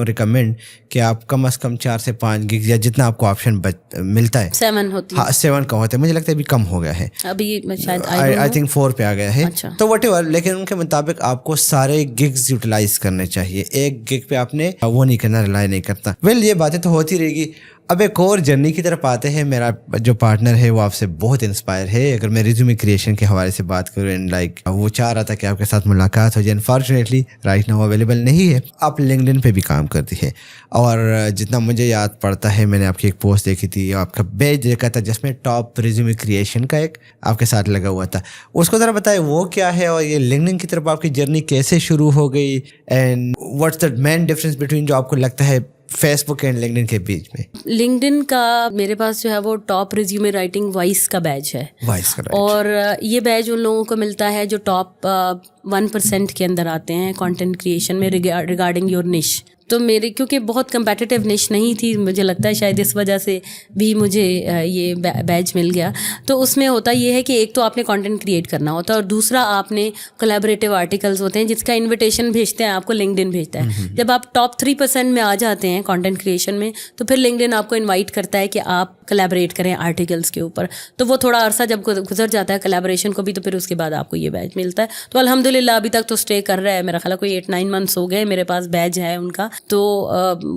ریکمینڈ کہ آپ کم از کم 4 سے 5 گگ یا جتنا آپ کو آپشن ملتا ہے 7 ہوتی ہے. ہاں 7 کا ہوتا ہے, مجھے لگتا ہے ابھی کم ہو گیا ہے, ابھی شاید آئی تھنک 4 پہ آ گیا ہے. تو واٹ ایور, لیکن ان کے مطابق آپ کو سارے گگز یوٹیلائز کرنے چاہیے, ایک گگ پہ آپ نے وہ نہیں کرنا, ریلائی نہیں کرتا. یہ باتیں تو ہوتی رہے گی. اب ایک اور جرنی کی طرف آتے ہیں. میرا جو پارٹنر ہے وہ آپ سے بہت انسپائر ہے. اگر میں ریزیومے کریشن کے حوالے سے بات کروں, اینڈ لائک وہ چاہ رہا تھا کہ آپ کے ساتھ ملاقات ہو جائے. انفارچونیٹلی رائٹ ناؤ اویلیبل نہیں ہے. آپ لنکڈن پہ بھی کام کرتی ہے, اور جتنا مجھے یاد پڑتا ہے میں نے آپ کی ایک پوسٹ دیکھی تھی, آپ کا پیج دیکھا تھا جس میں ٹاپ ریزیومے کریشن کا ایک آپ کے ساتھ لگا ہوا تھا. اس کو ذرا بتائیں وہ کیا ہے, اور یہ لنکڈن کی طرف آپ کی جرنی کیسے شروع ہو گئی, and what's the main difference between جو آپ کو لگتا ہے فیس بک اینڈ لنکڈن کے بیچ میں. لنکڈن کا میرے پاس جو ہے وہ ٹاپ ریزیومے رائٹنگ وائس کا بیج ہے. اور یہ بیج ان لوگوں کو ملتا ہے جو ٹاپ 1% کے اندر آتے ہیں کانٹینٹ کریشن میں ریگارڈنگ یور نش. تو میرے کیونکہ بہت کمپیٹیٹیو نش نہیں تھی, مجھے لگتا ہے شاید اس وجہ سے بھی مجھے یہ بیج مل گیا. تو اس میں ہوتا یہ ہے کہ ایک تو آپ نے کانٹینٹ کریٹ کرنا ہوتا ہے, اور دوسرا آپ نے کولیبریٹیو آرٹیکلز ہوتے ہیں جس کا انویٹیشن بھیجتے ہیں آپ کو لنکڈن بھیجتا ہے. جب آپ ٹاپ 3% میں آ جاتے ہیں کانٹینٹ کریشن میں تو پھر لنکڈن آپ کو انوائٹ کرتا ہے کہ آپ کولیبریٹ کریں آرٹیکلس کے اوپر. تو وہ تھوڑا عرصہ جب گزر جاتا ہے کولیبریشن کو بھی, تو پھر اس کے بعد آپ کو یہ بیج ملتا ہے. تو الحمدللہ ابھی تک تو اسٹے کر رہا ہے. میرا خیال ہے کوئی 8-9 months ہو گئے میرے پاس بیج ہے ان کا. تو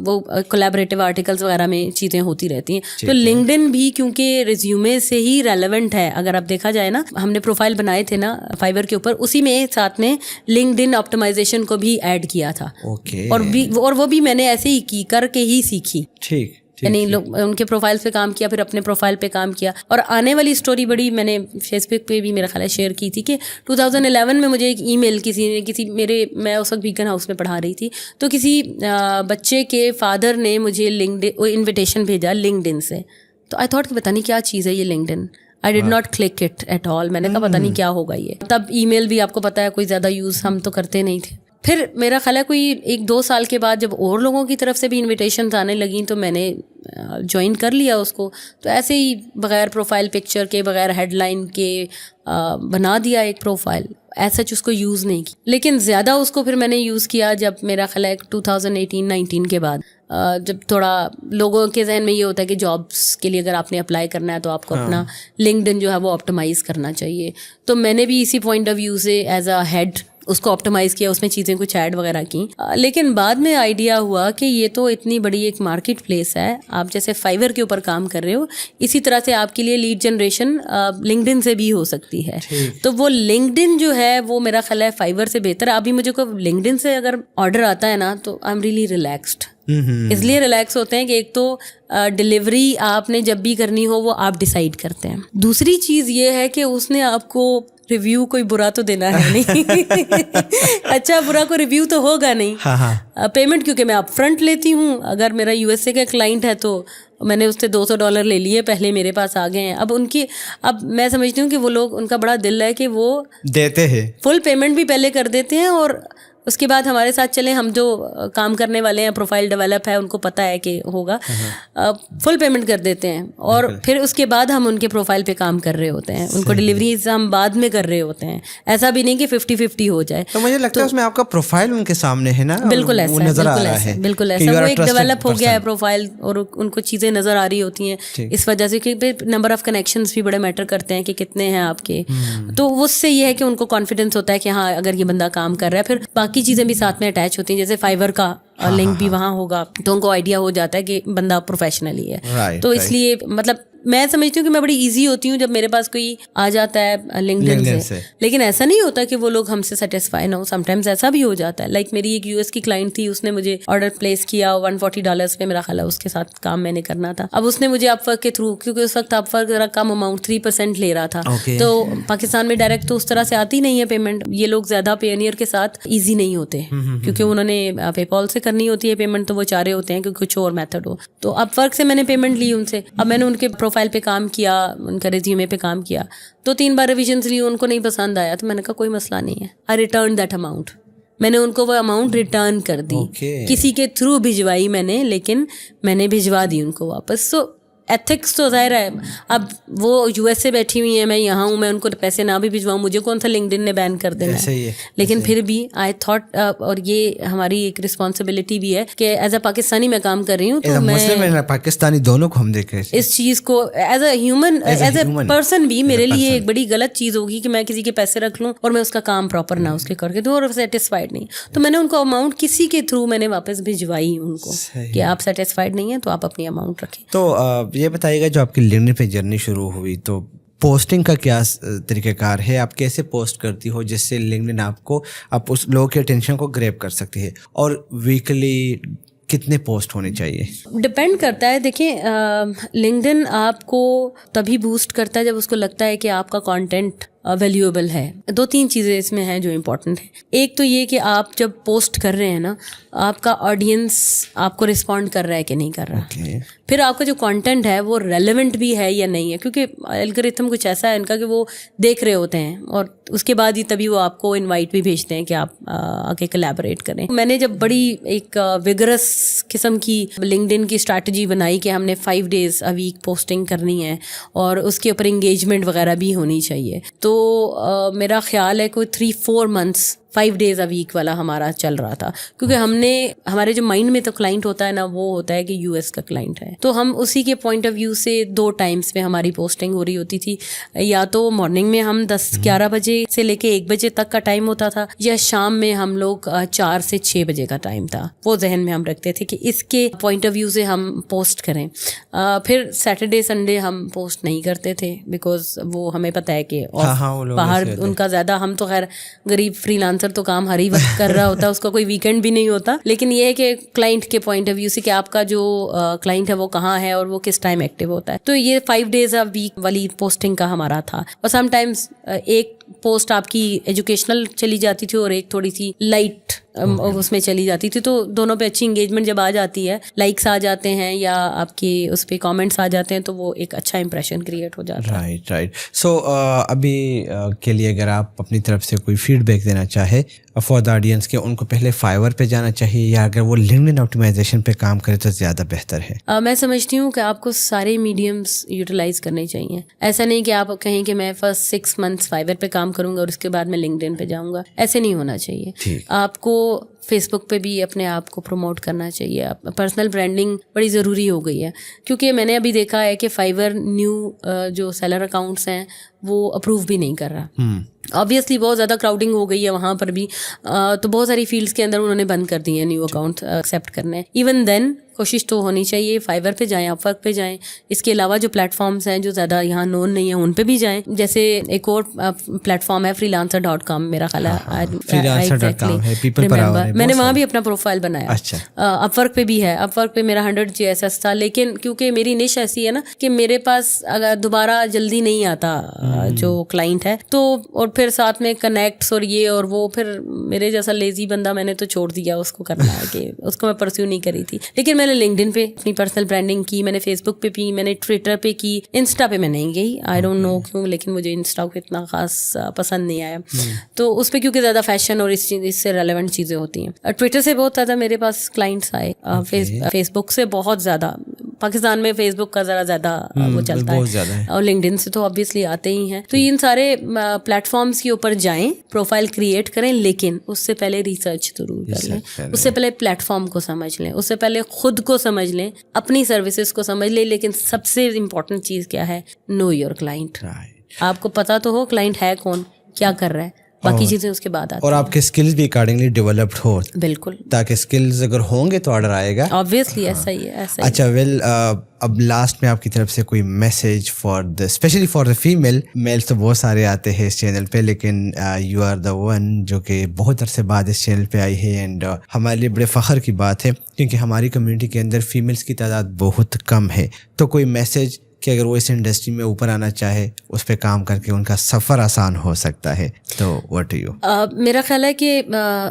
وہ کولیبریٹیو آرٹیکلس وغیرہ میں چیزیں ہوتی رہتی ہیں. تو لنکڈن بھی کیونکہ ریزیومے سے ہی ریلیونٹ ہے, اگر آپ دیکھا جائے نا, ہم نے پروفائل بنائے تھے نا فائور کے اوپر, اسی میں ساتھ میں لنکڈن آپٹمائزیشن کو بھی ایڈ کیا تھا, اور وہ بھی میں نے ایسے ہی کی کر کے ہی سیکھی. ٹھیک, یعنی لوگ ان کے پروفائل پہ کام کیا, پھر اپنے پروفائل پہ کام کیا. اور آنے والی اسٹوری بڑی میں نے فیس بک پہ بھی میرا خیال ہے شیئر کی تھی کہ 2011 میں مجھے ایک ای میل میں اس وقت بیکن ہاؤس میں پڑھا رہی تھی, تو کسی بچے کے فادر نے مجھے انویٹیشن بھیجا لنکڈن سے. تو آئی تھاٹ کہ پتہ نہیں کیا چیز ہے یہ LinkedIn. I did not click it at all. میں نے کہا پتہ نہیں کیا ہوگا یہ. تب ای میل بھی آپ کو پتہ ہے کوئی زیادہ یوز ہم تو کرتے نہیں تھے. پھر میرا خیال ہے کوئی 1-2 سال کے بعد جب اور لوگوں کی طرف سے بھی انویٹیشنز آنے لگیں تو میں نے جوائن کر لیا اس کو. تو ایسے ہی بغیر پروفائل پکچر کے, بغیر ہیڈ لائن کے بنا دیا ایک پروفائل. ایسا اس کو یوز نہیں کی, لیکن زیادہ اس کو پھر میں نے یوز کیا جب میرا خیال ہے 2018-19 کے بعد, جب تھوڑا لوگوں کے ذہن میں یہ ہوتا ہے کہ جابس کے لیے اگر آپ نے اپلائی کرنا ہے تو آپ کو اپنا لنکڈن جو ہے وہ آپٹمائز کرنا چاہیے. تو میں نے بھی اسی پوائنٹ آف ویو سے ایز اے ہیڈ اس کو آپٹمائز کیا, اس میں چیزیں کچھ ایڈ وغیرہ کی. لیکن بعد میں آئیڈیا ہوا کہ یہ تو اتنی بڑی ایک مارکیٹ پلیس ہے, آپ جیسے فائور کے اوپر کام کر رہے ہو اسی طرح سے آپ کے لیے لیڈ جنریشن لنکڈن سے بھی ہو سکتی ہے. تو وہ لنکڈن جو ہے وہ میرا خیال ہے فائور سے بہتر ہے. ابھی مجھے کوئی لنکڈن سے اگر آرڈر آتا ہے نا تو آئی ایم ریئلی ریلیکسڈ. اس لیے ریلیکس ہوتے ہیں کہ ایک تو ڈلیوری آپ نے جب بھی کرنی ہو وہ آپ ڈیسائیڈ کرتے ہیں. دوسری چیز یہ ہے کہ اس نے آپ کو ریویو کوئی برا تو دینا ہے نہیں. اچھا برا کوئی ریویو تو ہوگا نہیں. پیمنٹ کیونکہ میں اپ فرنٹ لیتی ہوں. اگر میرا USA کا کلائنٹ ہے تو میں نے اس سے $200 لے لیے, پہلے میرے پاس آ گئے ہیں. اب میں سمجھتی ہوں کہ وہ لوگ, ان کا بڑا دل ہے کہ وہ دیتے ہیں, فل پیمنٹ بھی پہلے کر دیتے ہیں اور اس کے بعد ہمارے ساتھ چلیں. ہم جو کام کرنے والے ہیں, پروفائل ڈیولپ ہے, ان کو پتہ ہے کہ ہوگا, فل پیمنٹ کر دیتے ہیں اور پھر اس کے بعد ہم ان کے پروفائل پہ کام کر رہے ہوتے ہیں. ان کو ڈلیوریز ہم بعد میں کر رہے ہوتے ہیں. ایسا بھی نہیں کہ 50-50 ہو جائے. تو مجھے لگتا ہے اس میں آپ کا پروفائل ان کے سامنے ہے نا. بالکل ایسا, بالکل ایسا. وہ ایک ڈیولپ ہو گیا ہے پروفائل اور ان کو چیزیں نظر آ رہی ہوتی ہیں اس وجہ سے کہ نمبر آف کنیکشنز بھی بڑے میٹر کرتے ہیں کہ کتنے ہیں آپ کے. تو اس سے یہ ہے کہ ان کو کانفیڈینس ہوتا ہے کہ ہاں اگر یہ بندہ کام کر رہا ہے. پھر باقی چیزیں بھی ساتھ میں اٹیچ ہوتی ہیں, جیسے فائور کا لنک بھی وہاں ہوگا تو ان کو آئیڈیا ہو جاتا ہے کہ بندہ پروفیشنلی ہے. تو اس لیے مطلب میں سمجھتی ہوں کہ میں بڑی ایزی ہوتی ہوں جب میرے پاس کوئی آ جاتا ہے لنکڈن سے. لیکن ایسا نہیں ہوتا کہ وہ لوگ ہم سے سیٹسفائی نہ ہو. سم ٹائمز ایسا بھی ہو جاتا ہے. لائک میری ایک US کی کلائنٹ تھی, اس نے مجھے آرڈر پلیس کیا $140 پہ. میرا خیال ہے اس کے ساتھ کام میں نے کرنا تھا. اب اس نے مجھے اپ ورک کے تھرو, کیونکہ اس وقت اپ ورک ذرا کم اماؤنٹ 3% لے رہا تھا, تو پاکستان میں ڈائریکٹ تو اس طرح سے آتی نہیں ہے پیمنٹ. یہ لوگ زیادہ پیونیئر کے ساتھ ایزی نہیں ہوتے کیونکہ انہوں نے پے پال سے کرنی ہوتی ہے پیمنٹ, تو وہ چاہ رہے ہوتے ہیں کہ کچھ اور میتھڈ ہو. تو اپ ورک سے میں نے پیمنٹ لی ان سے. اب میں نے ان کے پروفائل پہ کام کیا, ان کا ریزیومے پہ کام کیا, 2-3 بار ریویژنز لی, ان کو نہیں پسند آیا. تو میں نے کہا کوئی مسئلہ نہیں ہے, آئی ریٹرن دیٹ اماؤنٹ. میں نے ان کو وہ اماؤنٹ ریٹرن کر دی. کسی کے تھرو بھجوائی میں نے, لیکن میں نے بھجوا دی ان کو واپس. سو ایتھکس تو ظاہر ہے. اب وہ USA بیٹھی ہوئی ہیں, میں یہاں ہوں, میں ان کو پیسے نہ بھی بھجواؤں, مجھے کون سا لنکڈن نے بین کر دینا ہے. لیکن پھر بھی آئی تھاٹ, اور یہ ہماری ایک رسپانسبلٹی بھی ہے کہ ایز اے پاکستانی میں کام کر رہی ہوں, تو میں پاکستانی دونوں کو ہم دیکھیں اس چیز کو as a human, as a person بھی میرے لیے ایک بڑی غلط چیز ہوگی کہ میں کسی کے پیسے رکھ لوں اور میں اس کا کام پراپر نہ اس کے کر کے دوں اور سیٹسفائڈ نہیں. تو میں نے ان کو اماؤنٹ کسی کے تھرو میں نے واپس بھجوائی ان کو کہ آپ سیٹسفائڈ نہیں ہیں تو آپ اپنی اماؤنٹ رکھیں. تو یہ بتائیے گا, جو آپ کی لنکڈن پہ جرنی شروع ہوئی تو پوسٹنگ کا کیا طریقہ کار ہے؟ آپ کیسے پوسٹ کرتی ہو جس سے لنکڈن آپ اس لوگوں کی اٹینشن کو گریب کر سکتی ہے, اور ویکلی کتنے پوسٹ ہونے چاہیے؟ ڈپینڈ کرتا ہے. دیکھیں لنکڈن آپ کو تبھی بوسٹ کرتا ہے جب اس کو لگتا ہے کہ آپ کا کانٹینٹ ویلیویبل ہے. 2-3 چیزیں اس میں ہیں جو امپورٹنٹ ہیں. ایک تو یہ کہ آپ جب پوسٹ کر رہے ہیں نا, آپ کا آڈینس آپ کو رسپونڈ کر رہا ہے کہ نہیں کر رہا. پھر آپ کا جو کانٹینٹ ہے وہ ریلیونٹ بھی ہے یا نہیں ہے, کیونکہ الگورتھم کچھ ایسا ہے ان کا کہ وہ دیکھ رہے ہوتے ہیں اور اس کے بعد ہی تبھی وہ آپ کو انوائٹ بھی بھیجتے ہیں کہ آپ آ کے کولیبریٹ کریں. میں نے جب بڑی ایک وگرس قسم کی لنکڈن کی اسٹریٹجی بنائی کہ ہم نے 5 days a week پوسٹنگ کرنی ہے اور اس کے اوپر انگیجمنٹ وغیرہ بھی ہونی چاہیے, تو میرا خیال ہے کوئی 3-4 months 5 days a week والا ہمارا چل رہا تھا, کیونکہ ہم نے ہمارے جو مائنڈ میں تو کلائنٹ ہوتا ہے نا, وہ ہوتا ہے کہ US کا کلائنٹ ہے, تو ہم اسی کے پوائنٹ آف ویو سے 2 ٹائمس میں ہماری پوسٹنگ ہو رہی ہوتی تھی. یا تو مارننگ میں ہم 10-11 بجے سے لے کے 1 بجے تک کا ٹائم ہوتا تھا, یا شام میں ہم لوگ 4 سے 6 بجے کا ٹائم تھا. وہ ذہن میں ہم رکھتے تھے کہ اس کے پوائنٹ آف ویو سے ہم پوسٹ کریں. پھر سیٹرڈے سنڈے ہم پوسٹ نہیں کرتے تھے, بیکاز وہ ہمیں پتہ ہے کہ باہر ان کا زیادہ, ہم تو خیر غریب فری لانسر تو کام ہر ہی وقت کر رہا ہوتا ہے, اس کا کوئی ویکینڈ بھی نہیں ہوتا. لیکن یہ ہے کہ کلائنٹ کے پوائنٹ آف ویو سے کہ آپ کا جو کلائنٹ ہے وہ کہاں ہے اور وہ کس ٹائم ایکٹیو ہوتا ہے, تو یہ 5 days a week والی پوسٹنگ کا ہمارا تھا. اور سم ٹائمز ایک پوسٹ آپ کی ایجوکیشنل چلی جاتی تھی اور ایک تھوڑی سی لائٹ اس میں چلی جاتی تھی, تو دونوں پہ اچھی انگیجمنٹ جب آ جاتی ہے, لائکس آ جاتے ہیں یا آپ کی اس پہ کامنٹس آ جاتے ہیں, تو وہ ایک اچھا امپریشن کریٹ ہو جاتا ہے. رائٹ. سو ابھی کے لیے اگر آپ اپنی طرف سے کوئی فیڈ بیک دینا چاہے فار دا آڈینس کہ ان کو پہلے فائیور پہ جانا چاہیے یا اگر وہ لنکڈن آپٹیمائزیشن پہ کام کرے تو زیادہ بہتر ہے؟ میں سمجھتی ہوں کہ آپ کو سارے میڈیمس یوٹیلائز کرنے چاہیے. ایسا نہیں کہ آپ کہیں کہ میں فرسٹ 6 months فائیور پہ کام کروں گا اور اس کے بعد میں لنکڈن پہ جاؤں گا, ایسے نہیں ہونا چاہیے. آپ کو فیس بک پہ بھی اپنے آپ کو پروموٹ کرنا چاہیے. پرسنل برانڈنگ بڑی ضروری ہو گئی ہے, کیونکہ میں نے ابھی دیکھا ہے کہ فائیور نیو جو سیلر اکاؤنٹس ہیں وہ اپروو بھی نہیں کر رہا. آبویسلی بہت زیادہ کراؤڈنگ ہو گئی ہے وہاں پر بھی, تو بہت ساری فیلڈس کے اندر انہوں نے بند کر دی ہیں نیو اکاؤنٹ ایکسیپٹ کرنے. ایون دین کوشش تو ہونی چاہیے فائیور پہ جائیں, اپ ورک پہ جائیں. اس کے علاوہ جو پلیٹ فارمس ہیں جو زیادہ یہاں نون نہیں ہیں ان پہ بھی جائیں. جیسے ایک اور پلیٹ فارم ہے freelancer.com, میرا خیال ہے میں نے وہاں بھی اپنا پروفائل بنایا. اپ ورک پہ بھی ہے, اپ ورک پہ میرا 100 JSS تھا, لیکن کیونکہ میری نش ایسی ہے نا کہ میرے پاس اگر دوبارہ جلدی نہیں آتا جو کلائنٹ ہے, تو اور پھر ساتھ میں کنیکٹس اور یہ اور وہ, پھر میرے جیسا لیزی بندہ میں نے تو چھوڑ دیا اس کو کرنا ہے کہ اس کو میں پرسیو نہیں کری تھی. لیکن میں نے لنکڈن پہ اپنی پرسنل برانڈنگ کی, میں نے فیس بک پہ بھی, میں نے ٹویٹر پہ کی, انسٹا پہ میں نہیں گئی. آئی ڈونٹ نو کیوں, لیکن مجھے انسٹا کو اتنا خاص پسند نہیں آیا. تو اس پہ کیونکہ زیادہ فیشن اور اس سے ریلیونٹ چیزیں ہوتی ہیں. ٹویٹر سے بہت زیادہ میرے پاس کلائنٹس آئے, فیس بک سے بہت زیادہ. پاکستان میں فیس بک کا ذرا زیادہ وہ چلتا ہے, اور لنکڈن سے تو آبویسلی آتے ہی ہیں. تو ان سارے پلیٹ فارمس کے اوپر جائیں, پروفائل کریٹ کریں, لیکن اس سے پہلے ریسرچ ضرور کر لیں, اس سے پہلے پلیٹ فارم کو سمجھ لیں, اس سے پہلے خود کو سمجھ لیں, اپنی سروسز کو سمجھ لیں. لیکن سب سے امپورٹنٹ چیز کیا ہے, نو یور کلائنٹ. آپ کو پتا تو ہو کلائنٹ ہے کون, کیا کر رہا ہے, باقی چیزیں اس کے بعد آتی ہیں. اور آپ کے اسکلز بھی اکارڈنگلی ڈیولپڈ ہو. بالکل, تاکہ اسکلز اگر ہوں گے تو آرڈر آئے گا. آبویسلی ایسا ہی ہے. اچھا ویل, اب لاسٹ میں آپ کی طرف سے کوئی message for the specially for the female, males تو بہت سارے آتے ہیں اس چینل پہ, لیکن یو آر دا ون جو کہ بہت عرصے بعد اس چینل پہ آئی ہے, اینڈ ہمارے لیے بڑے فخر کی بات ہے کیونکہ ہماری کمیونٹی کے اندر فیمیلس کی تعداد بہت کم ہے. تو کوئی میسیج کہ اگر وہ اس انڈسٹری میں اوپر آنا چاہے, اس پہ کام کر کے ان کا سفر آسان ہو سکتا ہے, تو واٹ یو؟ میرا خیال ہے کہ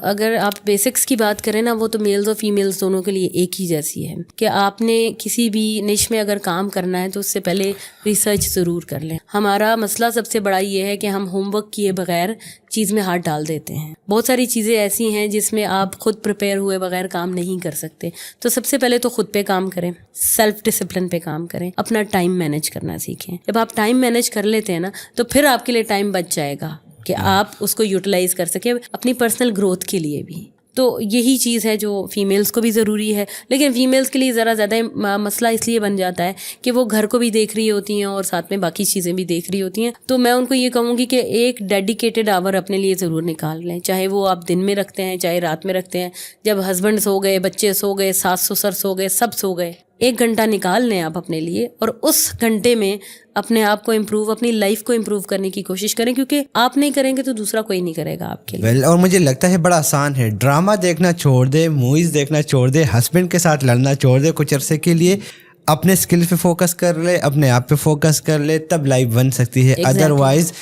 اگر آپ بیسکس کی بات کریں نا, وہ تو میلز اور فیمیلز دونوں کے لیے ایک ہی جیسی ہے کہ آپ نے کسی بھی نش میں اگر کام کرنا ہے تو اس سے پہلے ریسرچ ضرور کر لیں. ہمارا مسئلہ سب سے بڑا یہ ہے کہ ہم ہوم ورک کیے بغیر چیز میں ہاتھ ڈال دیتے ہیں. بہت ساری چیزیں ایسی ہیں جس میں آپ خود پریپیئر ہوئے بغیر کام نہیں کر سکتے. تو سب سے پہلے تو خود پہ کام کریں, سیلف ڈسپلن پہ کام کریں, اپنا ٹائم مینیج کرنا سیکھیں. جب آپ ٹائم مینیج کر لیتے ہیں نا, تو پھر آپ کے لیے ٹائم بچ جائے گا کہ آپ اس کو یوٹیلائز کر سکیں اپنی پرسنل گروتھ کے لیے بھی. تو یہی چیز ہے جو فیمیلز کو بھی ضروری ہے. لیکن فیمیلز کے لیے ذرا زیادہ مسئلہ اس لیے بن جاتا ہے کہ وہ گھر کو بھی دیکھ رہی ہوتی ہیں اور ساتھ میں باقی چیزیں بھی دیکھ رہی ہوتی ہیں. تو میں ان کو یہ کہوں گی کہ ایک ڈیڈیکیٹڈ آور اپنے لیے ضرور نکال لیں, چاہے وہ آپ دن میں رکھتے ہیں چاہے رات میں رکھتے ہیں. جب ہسبینڈ سو گئے, بچے سو گئے, ساس سسر سو گئے, سب سو گئے, 1 گھنٹہ نکال لیں آپ اپنے لیے, اور اس گھنٹے میں اپنے آپ کو امپروو, اپنی لائف کو امپروو کرنے کی کوشش کریں, کیونکہ آپ نہیں کریں گے تو دوسرا کوئی نہیں کرے گا آپ کے لیے. اور مجھے لگتا ہے بڑا آسان ہے, ڈرامہ دیکھنا چھوڑ دے, موویز دیکھنا چھوڑ دے, ہسبینڈ کے ساتھ لڑنا چھوڑ دے کچھ عرصے کے لیے, اپنے اسکل پہ فوکس کر لے, اپنے آپ پہ فوکس کر لے, تب لائف بن سکتی ہے. ادروائز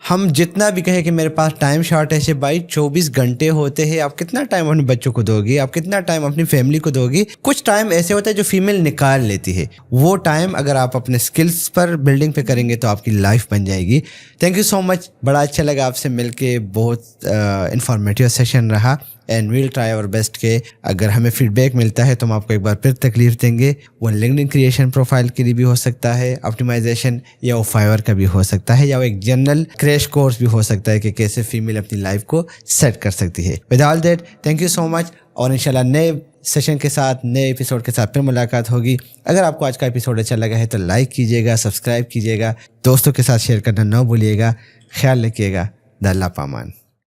ہم جتنا بھی کہیں کہ میرے پاس ٹائم شارٹیج ہے, بھائی 24 گھنٹے ہوتے ہیں, آپ کتنا ٹائم اپنے بچوں کو دو گی, آپ کتنا ٹائم اپنی فیملی کو دو گی. کچھ ٹائم ایسے ہوتا ہے جو فیمیل نکال لیتی ہے, وہ ٹائم اگر آپ اپنے اسکلس پر بلڈنگ پہ کریں گے تو آپ کی لائف بن جائے گی. تھینک یو سو مچ, بڑا اچھا لگا آپ سے مل کے, بہت انفارمیٹیو سیشن رہا. اینڈ ویل ٹرائی اور بیسٹ کہ اگر ہمیں فیڈ بیک ملتا ہے تو ہم آپ کو ایک بار پھر تکلیف دیں گے. وہ لنکڈن کریشن پروفائل کے لیے بھی ہو سکتا ہے آپٹیمائزیشن, یا وہ فائیور کا بھی ہو سکتا ہے, یا وہ ایک جنرل کریش کورس بھی ہو سکتا ہے کہ کیسے فیمیل اپنی لائف کو سیٹ کر سکتی ہے. With all that, thank you so much, اور انشاءاللہ نئے سیشن کے ساتھ, نئے ایپیسوڈ کے ساتھ پھر ملاقات ہوگی. اگر آپ کو آج کا ایپیسوڈ اچھا لگا ہے تو لائک کیجیے گا, سبسکرائب کیجیے گا, دوستوں کے ساتھ شیئر کرنا نہ بھولیے گا. خیال رکھیے گا. اللہ پامان.